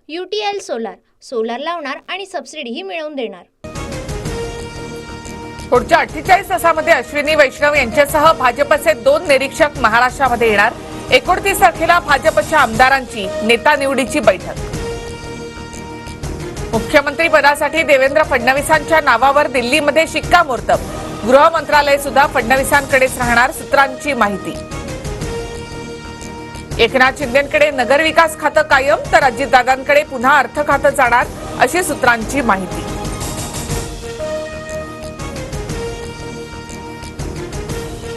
UTL solar लावणार आणि सबसिडीही मिळवून देणार। पुढच्या 48 तासामध्ये अश्विनी वैष्णव यांच्यासह भाजपचे 2 निरीक्षक महाराष्ट्रामध्ये येणार। 29 तारखेला भाजपच्या आमदारांची नेता निवडीची बैठक। मुख्यमंत्री पदासाठी देवेंद्र फडणवीसांच्या नावावर दिल्लीमध्ये शिक्कामोर्तब। गृह मंत्रालय सुद्धा फडणवीसांकडेच राहणार, सूत्रांची माहिती। एकनाथ शिंदेंकडे नगरविकास खातं कायम, तर अजितदादांकडे पुन्हा अर्थ खातं जाणार, अशी सूत्रांची माहिती।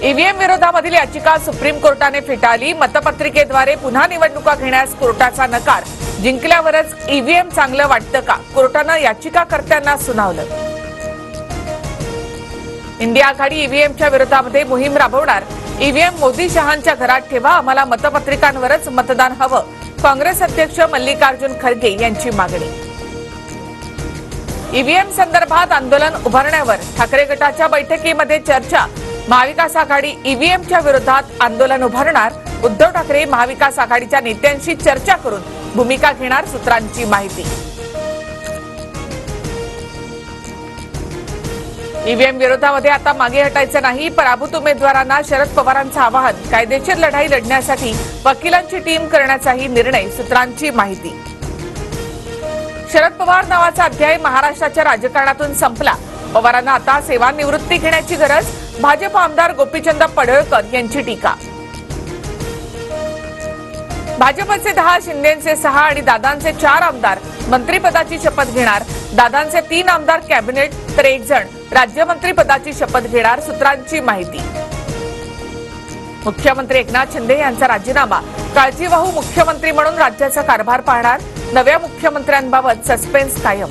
ईव्हीएम विरोधामधील याचिका सुप्रीम कोर्टाने फेटाळली। मतपत्रिकेद्वारे पुन्हा निवडणुका घेण्यास कोर्टाचा नकार। जिंकल्यावरच ईव्हीएम चांगलं वाटतं का, कोर्टानं याचिकाकर्त्यांना सुनावलं। इंडिया आघाडी ईव्हीएमच्या विरोधामध्ये मोहीम राबवणार। ईव्हीएम मोदी शहांच्या घरात ठेवा, आम्हाला मतपत्रिकांवरच मतदान हवं, काँग्रेस अध्यक्ष मल्लिकार्जुन खरगे यांची मागणी। ईव्हीएम संदर्भात आंदोलन उभारण्यावर ठाकरे गटाच्या बैठकीमध्ये चर्चा। महाविकास आघाडी ईव्हीएमच्या विरोधात आंदोलन उभारणार। उद्धव ठाकरे महाविकास आघाडीच्या नेत्यांशी चर्चा करून भूमिका घेणार, सूत्रांची माहिती। ईव्हीएम विरोधामध्ये आता मागे हटायचं नाही, पराभूत उमेदवारांना शरद पवारांचं आवाहन। कायदेशीर लढाई लढण्यासाठी वकिलांची टीम करण्याचाही निर्णय, सूत्रांची माहिती। शरद पवार नावाचा अध्याय महाराष्ट्राच्या राजकारणातून संपला। पवारांना आता सेवानिवृत्ती घेण्याची गरज। भाजप आमदार गोपीचंद पडळकर यांची टीका। भाजपचे 10, शिंदेचे 6 आणि दादांचे 4 आमदार मंत्रिपदाची शपथ घेणार। दादांचे 3 आमदार कॅबिनेट तर 1 जण राज्यमंत्रीपदाची शपथ घेणार, सूत्रांची माहिती। मुख्यमंत्री एकनाथ शिंदे यांचा राजीनामा। काळजीवाहू मुख्यमंत्री म्हणून राज्याचा कारभार पाहणार। नव्या मुख्यमंत्र्यांबाबत सस्पेन्स कायम।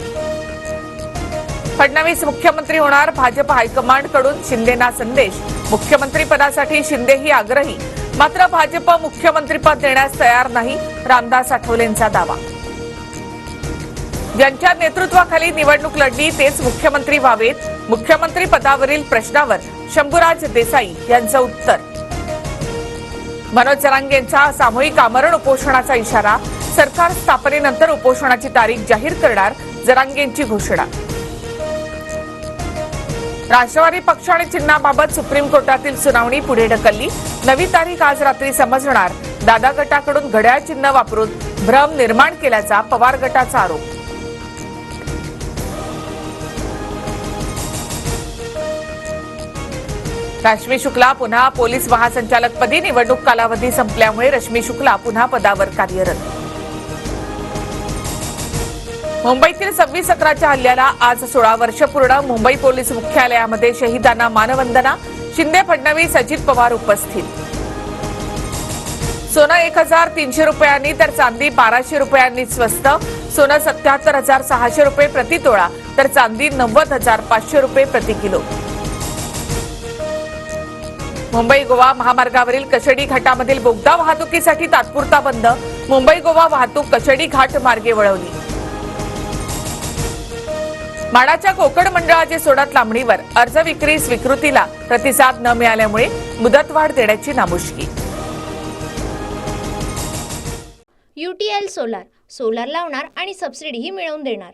फडणवीस मुख्यमंत्री होणार, भाजप हायकमांडकडून शिंदेना संदेश। मुख्यमंत्री पदासाठी शिंदेही आग्रही, मात्र भाजप मुख्यमंत्रीपद देण्यास तयार नाही, रामदास आठवलेंचा दावा। ज्यांच्या नेतृत्वाखाली निवडणूक लढली तेच मुख्यमंत्री व्हावेत, मुख्यमंत्री पदावरील प्रश्नावर शंभूराज देसाई यांचं उत्तर। मनोज जरांगेंचा सामूहिक आमरण उपोषणाचा इशारा। सरकार स्थापनेनंतर उपोषणाची तारीख जाहीर करणार, जरांगेंची घोषणा। राष्ट्रवादी पक्ष आणि चिन्हाबाबत सुप्रीम कोर्टातील सुनावणी पुढे ढकलली। नवी तारीख आज रात्री समजणार। दादा गटाकडून घड्याळ चिन्ह वापरून भ्रम निर्माण केल्याचा पवार गटाचा आरोप। रश्मी शुक्ला पुन्हा पोलीस महासंचालकपदी। निवडणूक कालावधी संपल्यामुळे रश्मी शुक्ला पुन्हा पदावर कार्यरत। मुंबईतील 26/17च्या हल्ल्याला आज 16 वर्ष पूर्ण। मुंबई पोलीस मुख्यालयामध्ये शहीदांना मानवंदना। शिंदे, फडणवीस, अजित पवार उपस्थित। सोनं 1300 रुपयांनी तर चांदी 1200 रुपयांनी स्वस्त। सोनं 77,600 रुपये प्रति तोळा तर चांदी 90,500 रुपये प्रति किलो। मुंबई गोवा महामार्गावरील कशेडी घाटामधील बोगदा वाहतुकीसाठी तात्पुरता बंद। मुंबई गोवा वाहतूक कशेडी घाट मार्गे वळवली। माडाच्या कोकण मंडळाचे सोडत लांबणीवर अर्ज विक्री स्वीकृतीला प्रतिसाद न मिळाल्यामुळे मुदतवाढ देण्याची नामुष्की। UTL सोलार लावणार आणि सबसिडीही मिळवून देणार।